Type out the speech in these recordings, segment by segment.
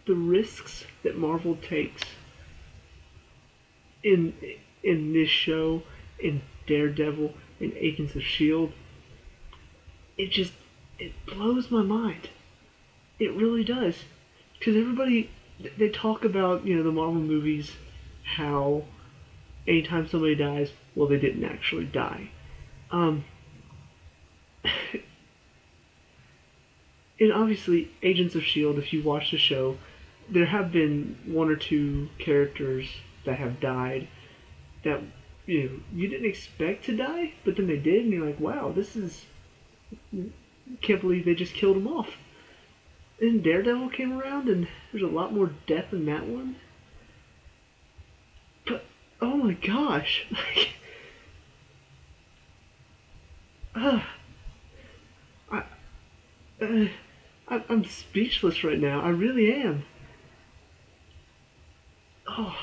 the risks that Marvel takes in in this show, in Daredevil, in Agents of Shield, it just it blows my mind. It really does, because everybody they talk about the Marvel movies, how anytime somebody dies, well, they didn't actually die. Um, and obviously, Agents of Shield. If you watch the show, there have been one or two characters that have died that you didn't expect to die, but then they did, and you're like, wow, this is can't believe they just killed him off. And Daredevil came around, and there's a lot more death in that one. But oh my gosh, like, uh, I, uh, I'm speechless right now. I really am. Oh,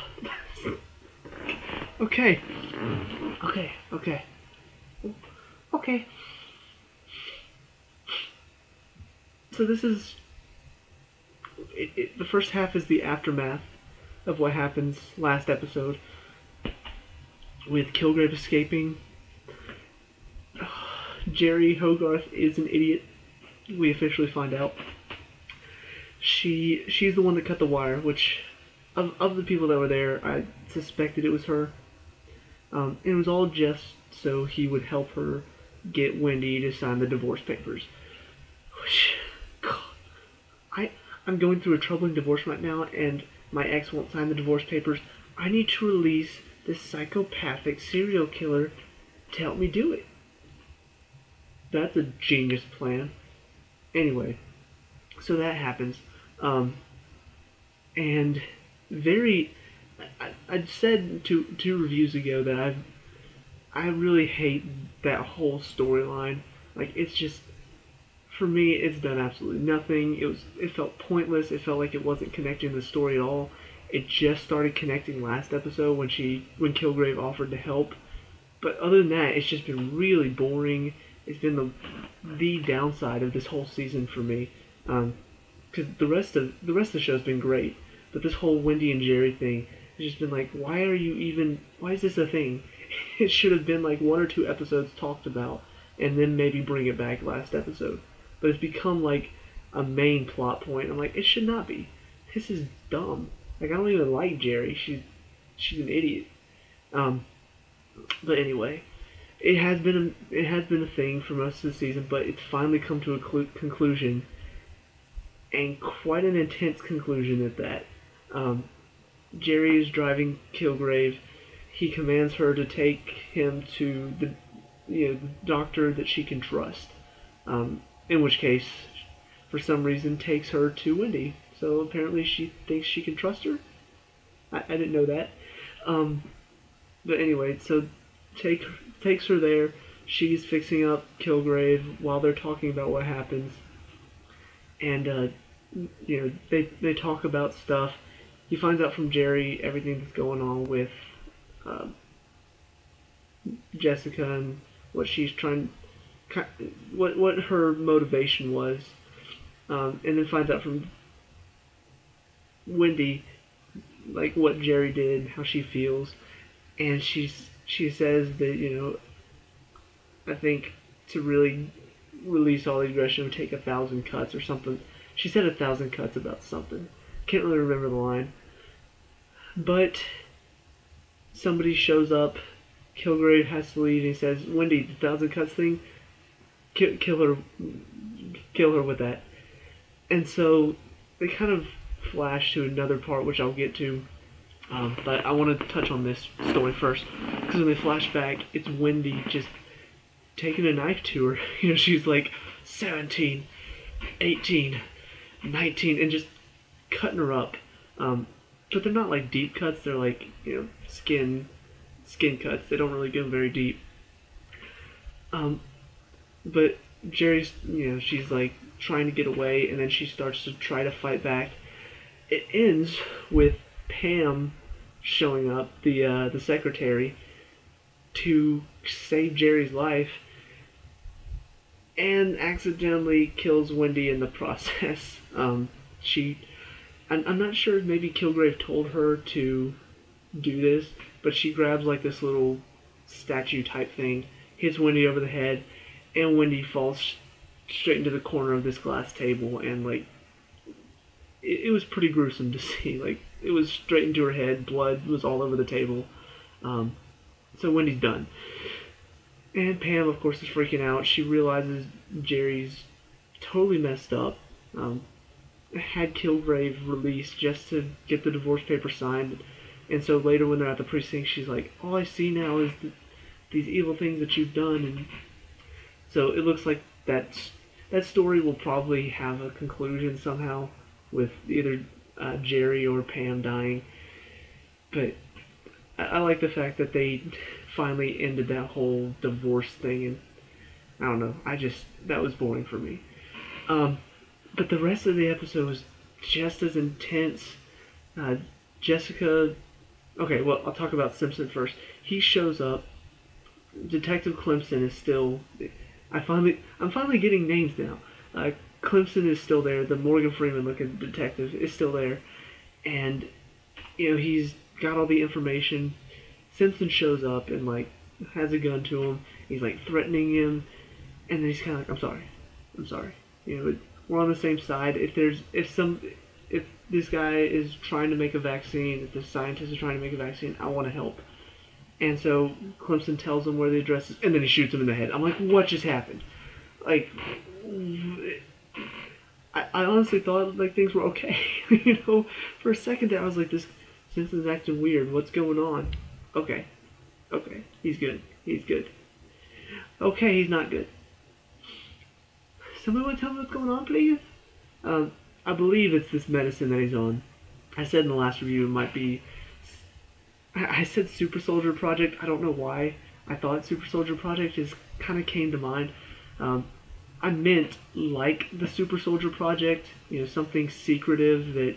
okay, okay. Okay. So this is the first half is the aftermath of what happens last episode with Kilgrave escaping. Jerry Hogarth is an idiot. We officially find out. She's the one that cut the wire, which of the people that were there, I suspected it was her. It was all just so he would help her get Wendy to sign the divorce papers. Which, God, I'm going through a troubling divorce right now, and my ex won't sign the divorce papers. I need to release this psychopathic serial killer to help me do it. That's a genius plan. Anyway, so that happens. And very... I said two reviews ago that I really hate that whole storyline. Like, it's just... For me, it's done absolutely nothing. It felt pointless. It felt like it wasn't connecting the story at all. It just started connecting last episode when Kilgrave offered to help. But other than that, it's just been really boring. It's been the downside of this whole season for me. Because the rest of the show's been great, but this whole Wendy and Jerry thing has just been like, why is this a thing? It should have been like one or two episodes talked about, and then maybe bring it back last episode. But it's become like a main plot point. I'm like, it should not be. This is dumb. Like, I don't even like Jerry. She's an idiot. But anyway, it has been a thing for most of the season, but it's finally come to a conclusion, and quite an intense conclusion at that. Jerry is driving Kilgrave. He commands her to take him to the doctor that she can trust. In which case, for some reason, takes her to Wendy. So apparently she thinks she can trust her. I didn't know that. But anyway, so takes her there. She's fixing up Kilgrave while they're talking about what happens. And, they talk about stuff. He finds out from Jerry everything that's going on with Jessica and what she's trying, what her motivation was, and then finds out from Wendy, like, what Jerry did, how she feels, and she says that I think to really release all the aggression would take 1,000 cuts or something. She said 1,000 cuts about something. Can't really remember the line. But somebody shows up. Kilgrave has to leave, and he says, "Wendy, the 1,000 cuts thing, kill her with that." And so they kind of flash to another part, which I'll get to. But I want to touch on this story first, because when they flash back, it's Wendy just taking a knife to her. She's like 17, 18, 19, and just cutting her up. But they're not like deep cuts. They're like skin cuts. They don't really go very deep. But Jerry's she's like trying to get away, and then she starts to try to fight back. It ends with Pam showing up, the secretary, to save Jerry's life, and accidentally kills Wendy in the process. I'm not sure if maybe Kilgrave told her to do this, but she grabs like this little statue type thing, hits Wendy over the head, and Wendy falls straight into the corner of this glass table, and like it was pretty gruesome to see. Like it was straight into her head, blood was all over the table. Um, so Wendy's done, and Pam, of course, is freaking out. She realizes Jerry's totally messed up. Had Kilgrave released just to get the divorce paper signed. And so later when they're at the precinct, she's like, all I see now is these evil things that you've done. And so it looks like that story will probably have a conclusion somehow with either Jerry or Pam dying. But I like the fact that they finally ended that whole divorce thing. And I don't know, that was boring for me. But the rest of the episode was just as intense. Jessica. Okay, well, I'll talk about Simpson first. He shows up. Detective Clemson is still. I'm finally getting names now. Clemson is still there. The Morgan Freeman looking detective is still there, and he's got all the information. Simpson shows up and like has a gun to him. He's like threatening him, and then he's kind of like, I'm sorry. We're on the same side. If this guy is trying to make a vaccine, if the scientist is trying to make a vaccine, I want to help. And so Clemson tells him where the address is, and then he shoots him in the head. I'm like, what just happened? Like, I honestly thought like things were okay. For a second there I was like, this Simpson's acting weird. What's going on? Okay, he's good. Okay, he's not good. Somebody want to tell me what's going on, please? I believe it's this medicine that he's on. I said in the last review it might be... I said Super Soldier Project. I don't know why I thought Super Soldier Project just kind of came to mind. I meant like the Super Soldier Project, something secretive that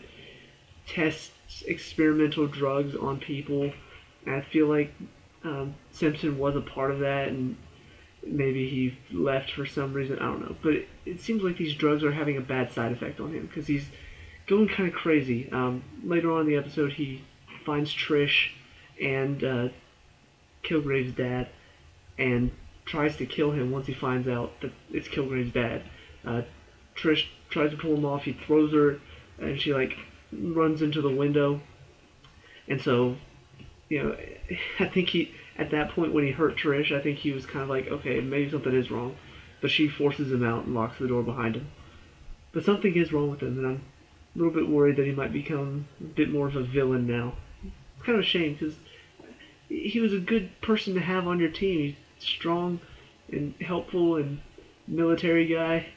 tests experimental drugs on people. And I feel like Simpson was a part of that, and maybe he left for some reason. I don't know. But it seems like these drugs are having a bad side effect on him because he's going kind of crazy. Later on in the episode, he finds Trish and Kilgrave's dad and tries to kill him once he finds out that it's Kilgrave's dad. Trish tries to pull him off. He throws her, and she like runs into the window. And so, I think at that point when he hurt Trish, I think he was kind of like, okay, maybe something is wrong. But she forces him out and locks the door behind him. But something is wrong with him, and I'm a little bit worried that he might become a bit more of a villain now. It's kind of a shame, because he was a good person to have on your team. He's strong and helpful and military guy.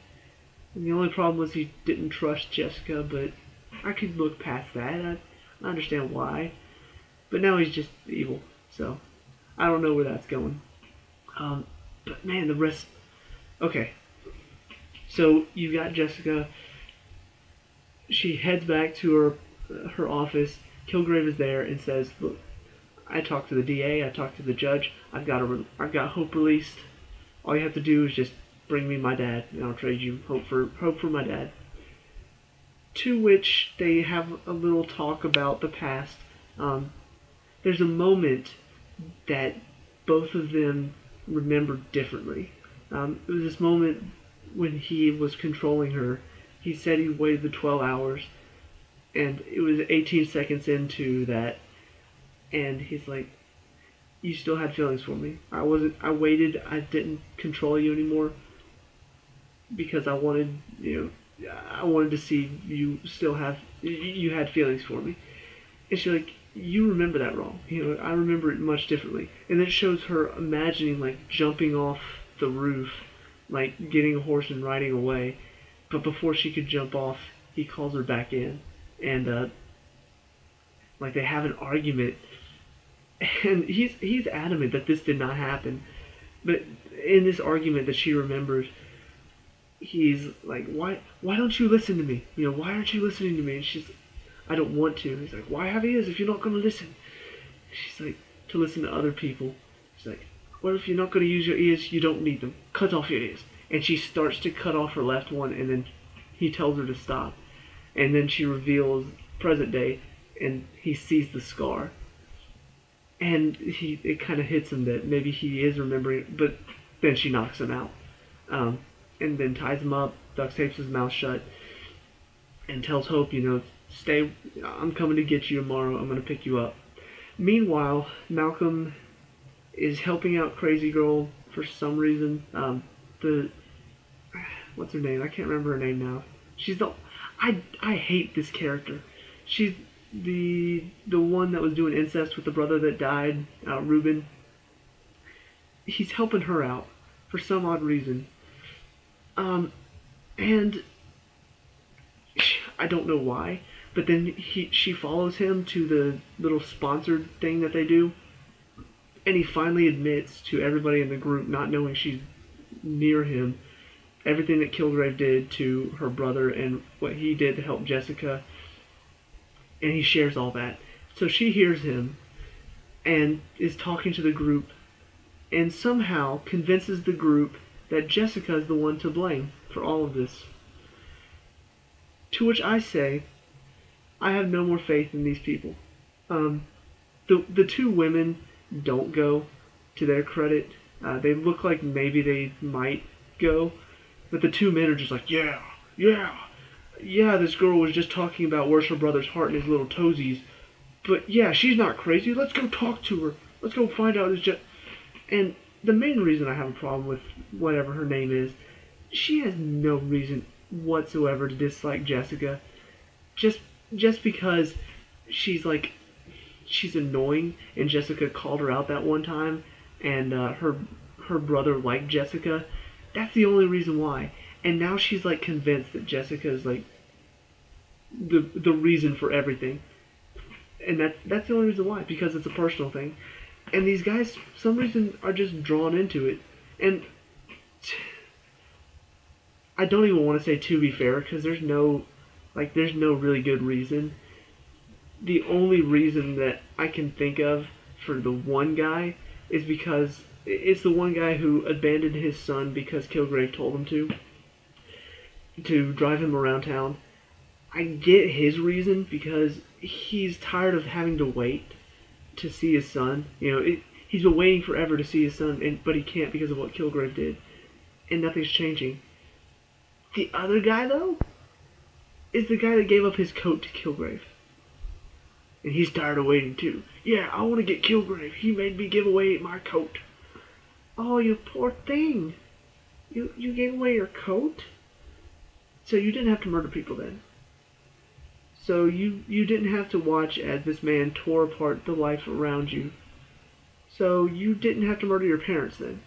And the only problem was he didn't trust Jessica, but I could look past that. I understand why. But now he's just evil, so I don't know where that's going. But man, the rest... Okay. So you got Jessica. She heads back to her office. Kilgrave is there and says, "Look, I talked to the DA. I talked to the judge. I've got Hope released. All you have to do is just bring me my dad, and I'll trade you Hope for my dad." To which they have a little talk about the past. There's a moment that both of them remember differently. It was this moment when he was controlling her. He said he waited the 12 hours, and it was 18 seconds into that, and he's like, "You still had feelings for me. I waited. I didn't control you anymore because I wanted to see you had feelings for me." And she's like, "You remember that wrong. I remember it much differently." And then it shows her imagining like jumping off the roof, like getting a horse and riding away. But before she could jump off, he calls her back in, and like they have an argument. And he's adamant that this did not happen. But in this argument that she remembers, he's like, why don't you listen to me? Why aren't you listening to me? And she's, "I don't want to." He's like, "Why have ears if you're not going to listen?" She's like, "To listen to other people." She's like, "Well, if you're not going to use your ears, you don't need them. Cut off your ears." And she starts to cut off her left one, and then he tells her to stop. And then she reveals present day, and he sees the scar, and it kind of hits him that maybe he is remembering, but then she knocks him out, um, and then ties him up, duct tapes his mouth shut, and tells Hope, stay. I'm coming to get you tomorrow. I'm gonna pick you up. Meanwhile, Malcolm is helping out Crazy Girl for some reason. The what's her name? I can't remember her name now. She's the I hate this character. She's the one that was doing incest with the brother that died, Reuben. He's helping her out for some odd reason. And I don't know why, but then she follows him to the little sponsored thing that they do, and he finally admits to everybody in the group, not knowing she's near him, everything that Kilgrave did to her brother and what he did to help Jessica, and he shares all that. So she hears him and is talking to the group and somehow convinces the group that Jessica is the one to blame for all of this. To which I say, I have no more faith in these people. The two women don't go, to their credit. They look like maybe they might go, but the two men are just like, yeah, this girl was just talking about where's her brother's heart and his little toesies. But yeah, she's not crazy. Let's go talk to her. Let's go find out who's just... And the main reason I have a problem with whatever her name is, she has no reason whatsoever to dislike Jessica. Just because she's annoying and Jessica called her out that one time and her brother liked Jessica. That's the only reason why. And now she's like convinced that Jessica is like the reason for everything. And that's the only reason why, because it's a personal thing. And these guys, for some reason, are just drawn into it. And I don't even want to say to be fair, because there's no really good reason. The only reason that I can think of for the one guy is because it's the one guy who abandoned his son because Kilgrave told him to drive him around town. I get his reason because he's tired of having to wait to see his son. He's been waiting forever to see his son, but he can't because of what Kilgrave did, and nothing's changing. The other guy, though, is the guy that gave up his coat to Kilgrave. And he's tired of waiting, too. Yeah, I want to get Kilgrave. He made me give away my coat. Oh, you poor thing. You gave away your coat? So you didn't have to murder people then. So you didn't have to watch as this man tore apart the life around you. So you didn't have to murder your parents then.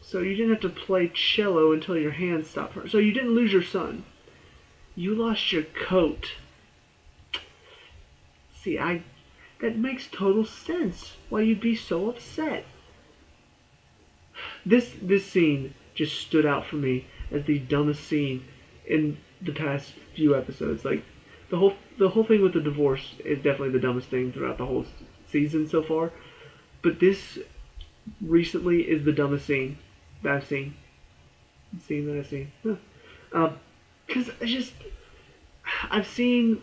So you didn't have to play cello until your hands stopped hurting. So you didn't lose your son. You lost your coat. See, that makes total sense why you'd be so upset. This scene just stood out for me as the dumbest scene in the past few episodes. Like the whole thing with the divorce is definitely the dumbest thing throughout the whole season so far. But this recently is the dumbest scene that I've seen. Because I've seen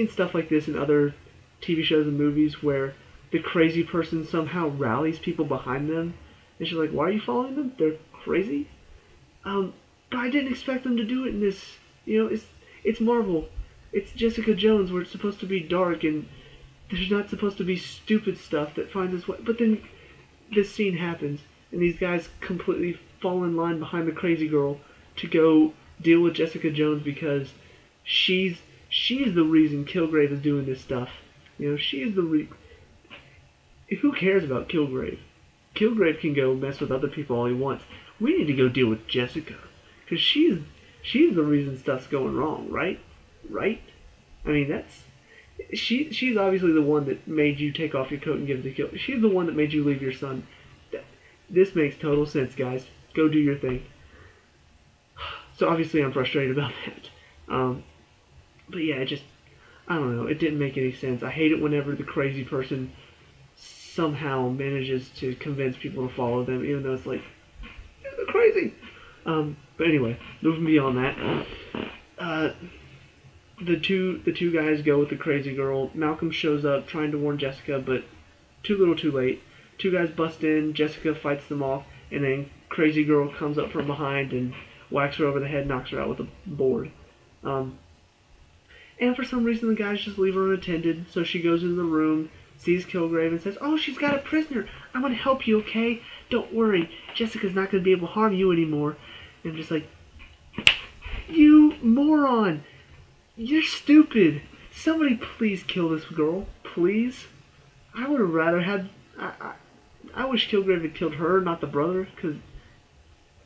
stuff like this in other TV shows and movies where the crazy person somehow rallies people behind them, and she's like, "Why are you following them? They're crazy." But I didn't expect them to do it in this. It's Marvel. It's Jessica Jones, where it's supposed to be dark and there's not supposed to be stupid stuff that finds its way. But then this scene happens, and these guys completely fall in line behind the crazy girl to go deal with Jessica Jones because she's the reason Kilgrave is doing this stuff. She's the Who cares about Kilgrave? Kilgrave can go mess with other people all he wants. We need to go deal with Jessica, because she's the reason stuff's going wrong, right? Right? I mean, she's obviously the one that made you take off your coat and give it to Kilgrave. She's the one that made you leave your son. This makes total sense, guys. Go do your thing. So obviously I'm frustrated about that. But yeah, I don't know. It didn't make any sense. I hate it whenever the crazy person somehow manages to convince people to follow them, even though it's like, they're crazy. But anyway, moving beyond that. the two guys go with the crazy girl. Malcolm shows up trying to warn Jessica, but too little, too late. Two guys bust in. Jessica fights them off, and then crazy girl comes up from behind and whacks her over the head, knocks her out with a board. Um, and for some reason, the guys just leave her unattended. So she goes into the room, sees Kilgrave, and says, "Oh, she's got a prisoner. I'm gonna help you, okay? Don't worry. Jessica's not gonna be able to harm you anymore." And I'm just like, you moron! You're stupid. Somebody please kill this girl, please. I would have rather had. I wish Kilgrave had killed her, not the brother, because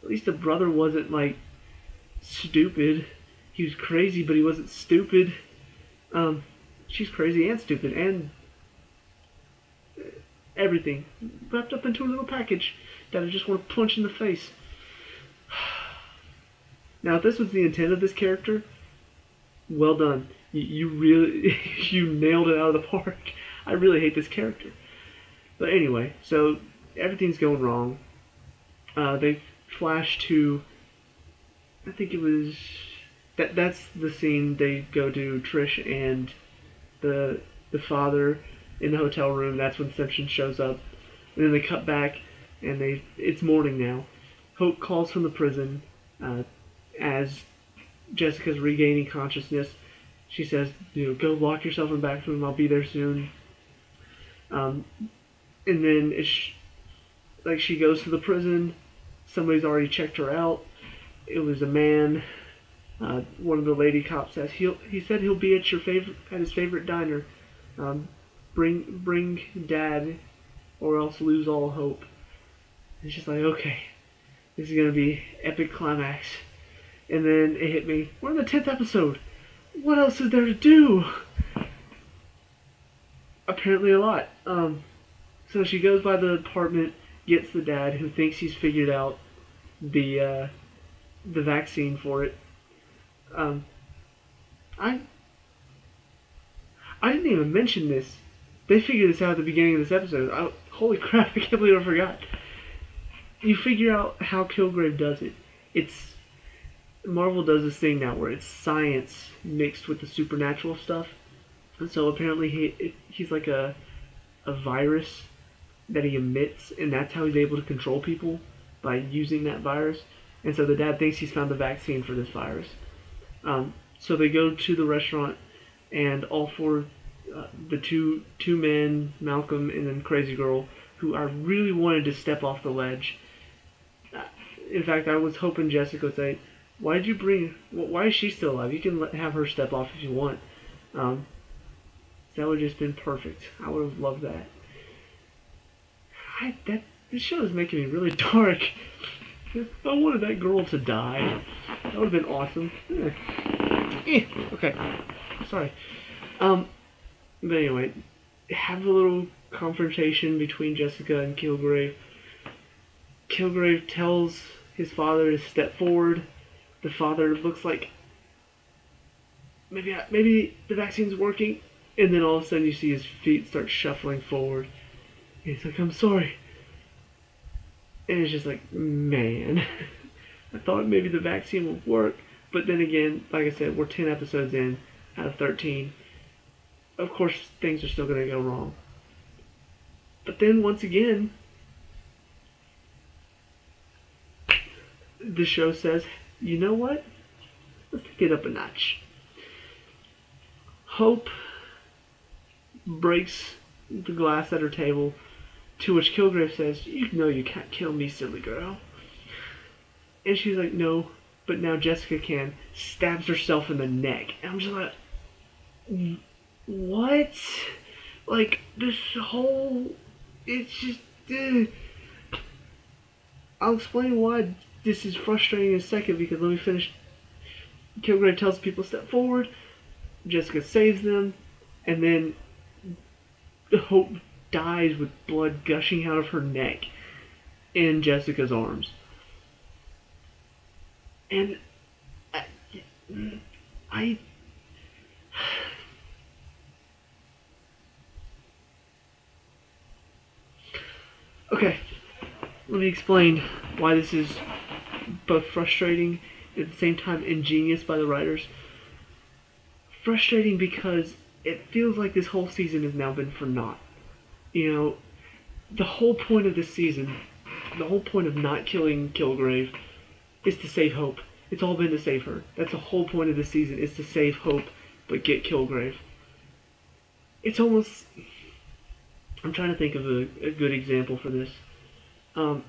at least the brother wasn't like stupid. He was crazy, but he wasn't stupid. She's crazy and stupid and everything wrapped up into a little package that I just want to punch in the face. Now, if this was the intent of this character, well done. You really you nailed it out of the park. I really hate this character. But anyway, so everything's going wrong. They flash to, I think it was that's the scene they go to Trish and the father in the hotel room. That's when Simpson shows up, and then they cut back and it's morning now. Hope calls from the prison as Jessica's regaining consciousness. She says, go lock yourself in the back room. I'll be there soon. And then like she goes to the prison. Somebody's already checked her out. It was a man. One of the lady cops says he said he'll be at his favorite diner. Bring Dad, or else lose all hope. It's just like, okay, this is gonna be epic climax. And then it hit me. We're in the 10th episode. What else is there to do? Apparently a lot. So she goes by the apartment, gets the dad, who thinks he's figured out the vaccine for it. I didn't even mention this. They figured this out at the beginning of this episode. Holy crap! I can't believe I forgot. You figure out how Kilgrave does it. Marvel does this thing now where it's science mixed with the supernatural stuff. And so apparently he's like a virus that he emits, and that's how he's able to control people, by using that virus. And so the dad thinks he's found the vaccine for this virus. So they go to the restaurant, and all four, the two men, Malcolm and then Crazy Girl, who I really wanted to step off the ledge. In fact, I was hoping Jessica would say, why is she still alive? You can have her step off if you want. That would have just been perfect. I would have loved that. This show is making me really dark. I wanted that girl to die. That would have been awesome. Okay. Sorry. But anyway, have a little confrontation between Jessica and Kilgrave. Kilgrave tells his father to step forward. The father looks like maybe the vaccine's working, and then all of a sudden you see his feet start shuffling forward. And he's like, "I'm sorry." And it's just like, man, I thought maybe the vaccine would work. But then again, like I said, we're 10 episodes in out of 13. Of course, things are still going to go wrong. But then once again, the show says, you know what? Let's take it up a notch. Hope breaks the glass at her table, to which Kilgrave says, "You know you can't kill me, silly girl." And she's like, "No, but now Jessica can." Stabs herself in the neck. And I'm just like, what? Like, this whole... It's just... I'll explain why this is frustrating in a second, because let me finish. Kilgrave tells people to step forward. Jessica saves them. And then Hope dies with blood gushing out of her neck in Jessica's arms. And I okay, let me explain why this is both frustrating and at the same time ingenious by the writers. frustrating because it feels like this whole season has now been for naught. You know, the whole point of this season, the whole point of not killing Kilgrave is to save Hope. It's all been to save her. That's the whole point of this season, is to save Hope, but get Kilgrave. It's almost... I'm trying to think of a good example for this. I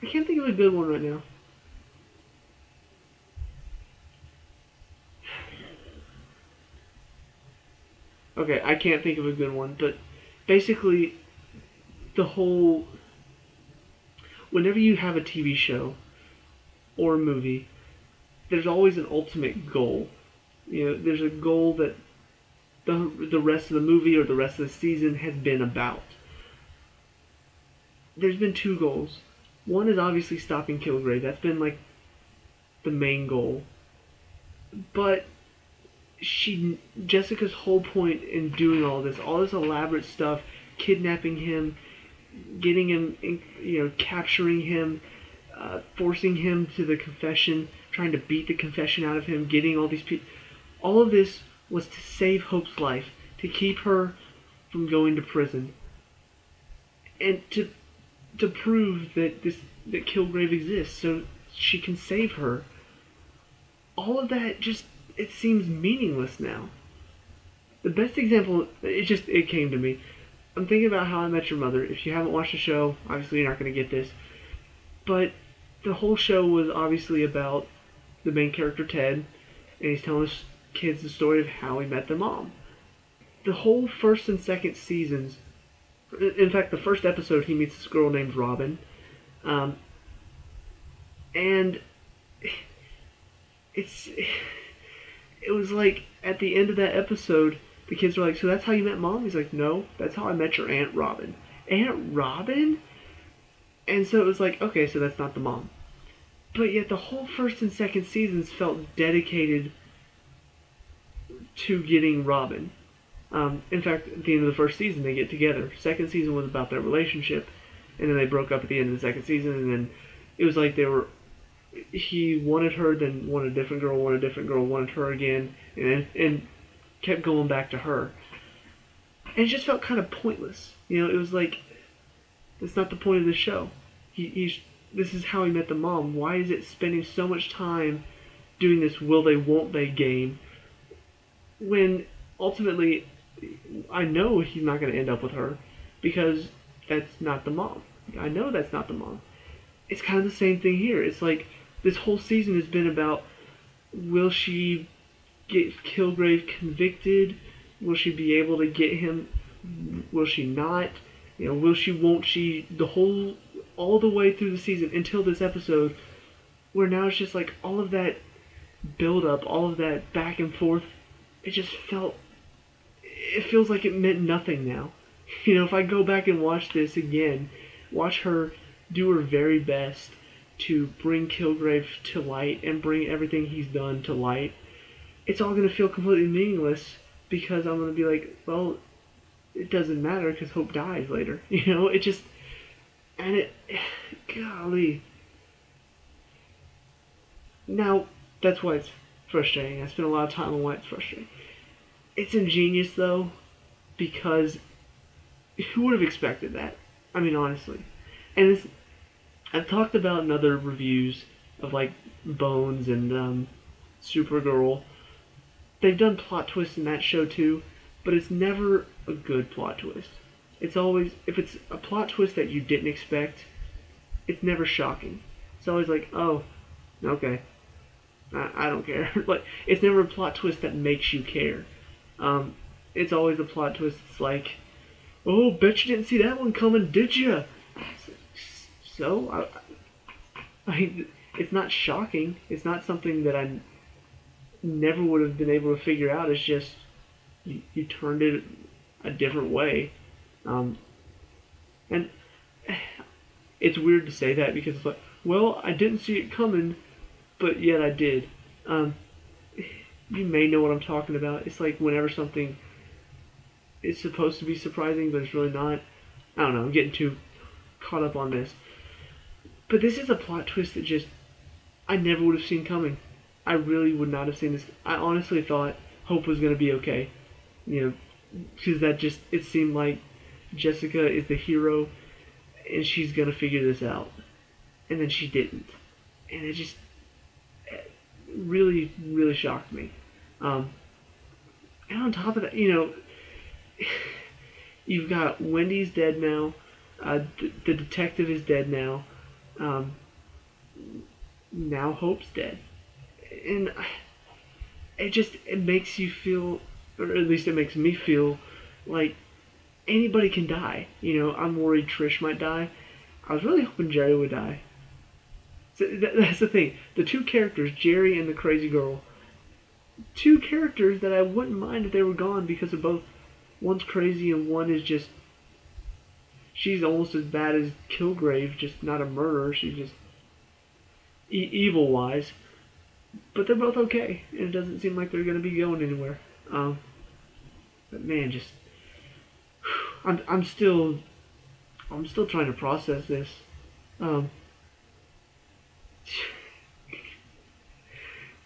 can't think of a good one right now. Okay, I can't think of a good one, but basically, the whole... Whenever you have a TV show or a movie, there's always an ultimate goal. You know, there's a goal that the rest of the movie or the rest of the season has been about. There's been two goals. One is obviously stopping Kilgrave. That's been like the main goal. But Jessica's whole point in doing all this elaborate stuff, kidnapping him, getting him, capturing him, forcing him to the confession, trying to beat the confession out of him, getting all these people. All of this was to save Hope's life, to keep her from going to prison, and to prove that Kilgrave exists, so she can save her. All of that it seems meaningless now. The best example, it came to me. I'm thinking about How I Met Your Mother. If you haven't watched the show, obviously you're not going to get this. But the whole show was obviously about the main character, Ted, and he's telling his kids the story of how he met their mom. The whole first and second seasons, in fact, the first episode, he meets this girl named Robin. And it was like, at the end of that episode, the kids were like, so that's how you met Mom? He's like, no, that's how I met your Aunt Robin. Aunt Robin? And so it was like, okay, so that's not the mom. But yet the whole first and second seasons felt dedicated to getting Robin. In fact, at the end of the first season, they get together. Second season was about their relationship, and then they broke up at the end of the second season, and then it was like he wanted her, then wanted a different girl, wanted her again, and kept going back to her. And it just felt kind of pointless. You know, it was like, that's not the point of the show. This is how he met the mom. Why is it spending so much time doing this will they, won't they game, when ultimately I know he's not going to end up with her, because that's not the mom. I know that's not the mom. It's kind of the same thing here. It's like, this whole season has been about, will she get Kilgrave convicted? Will she be able to get him? Will she not? You know, will she, won't she? All the way through the season until this episode, where now it's just like all of that build up, all of that back and forth, it feels like it meant nothing now. You know, if I go back and watch this again, watch her do her very best to bring Kilgrave to light and bring everything he's done to light, it's all going to feel completely meaningless, because I'm going to be like, well, it doesn't matter because Hope dies later. You know, golly. Now, that's why it's frustrating. I spent a lot of time on why it's frustrating. It's ingenious, though, because who would have expected that? I mean, honestly. And I've talked about in other reviews of, like, Bones and Supergirl. They've done plot twists in that show, too, but it's never a good plot twist. It's always, if it's a plot twist that you didn't expect, it's never shocking. It's always like, oh, okay, I don't care. Like, it's never a plot twist that makes you care. It's always a plot twist that's like, oh, bet you didn't see that one coming, did you? So, it's not shocking. It's not something that I never would have been able to figure out. It's just, you turned it a different way. And it's weird to say that, because it's like, well, I didn't see it coming, but yet I did. You may know what I'm talking about. It's like whenever something is supposed to be surprising, but it's really not. I don't know, I'm getting too caught up on this. But this is a plot twist that just I never would have seen coming. I really would not have seen this. I honestly thought Hope was gonna be okay, you know, because that just it seemed like Jessica is the hero and she's gonna figure this out, and then she didn't, and it just really really shocked me. Um, and on top of that, you've got Wendy's dead now. The detective is dead now. Um, now Hope's dead, and it makes you feel, or at least it makes me feel like anybody can die. I'm worried Trish might die. I was really hoping Jerry would die. So that's the thing. The two characters, Jerry and the crazy girl, two characters that I wouldn't mind if they were gone because of both. One's crazy and one is just. She's almost as bad as Kilgrave, just not a murderer. She's just evil wise. But they're both okay, and it doesn't seem like they're going to be going anywhere. But man, just I'm still trying to process this.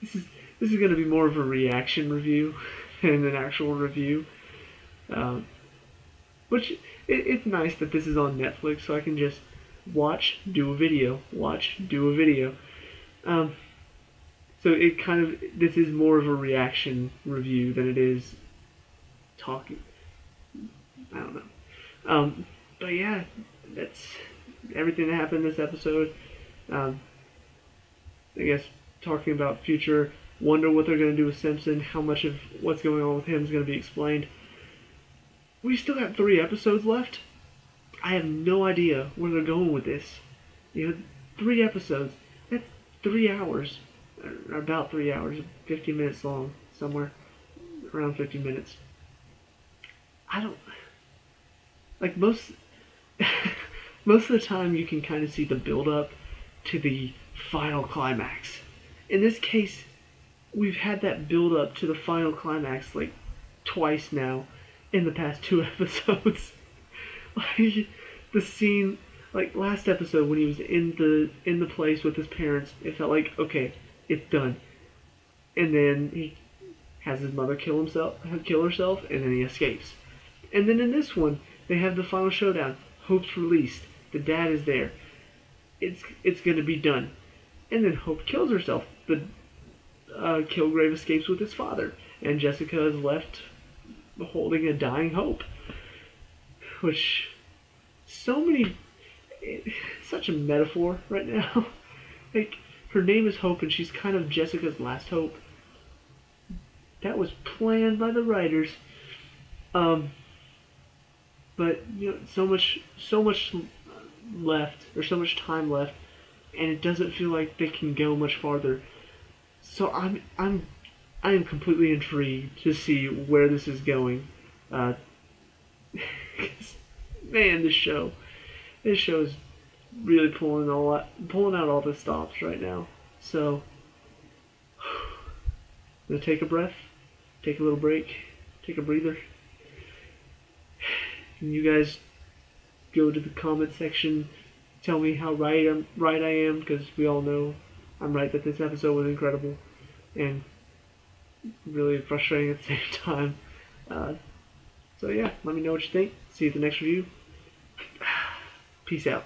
This is going to be more of a reaction review than an actual review. Which it's nice that this is on Netflix, so I can just watch, do a video, watch, do a video. So this is more of a reaction review than it is talking. I don't know. But yeah, that's everything that happened this episode. I guess talking about future, wonder what they're going to do with Simpson, how much of what's going on with him is going to be explained. We still got 3 episodes left. I have no idea where they're going with this. 3 episodes. That's 3 hours. Or about 3 hours. 50 minutes long. Somewhere around 50 minutes. I don't... Like, most of the time you can kind of see the build-up to the final climax. In this case, we've had that build-up to the final climax, like, twice now in the past 2 episodes. Like, the scene, like, last episode when he was in the place with his parents, it felt like, okay, it's done. And then he has his mother kill herself, and then he escapes. And then in this one, they have the final showdown. Hope's released. The dad is there. It's gonna be done. And then Hope kills herself. The Kilgrave escapes with his father, and Jessica is left holding a dying Hope. Which, such a metaphor right now. Like, her name is Hope, and she's kind of Jessica's last hope. That was planned by the writers. But so much left, or so much time left, and it doesn't feel like they can go much farther. So I am completely intrigued to see where this is going. Man, this show is really pulling out all the stops right now. So I'm gonna take a breath, take a little break, take a breather. And you guys go to the comment section, tell me how right I am, because we all know I'm right that this episode was incredible and really frustrating at the same time. So yeah, let me know what you think. See you at the next review. Peace out.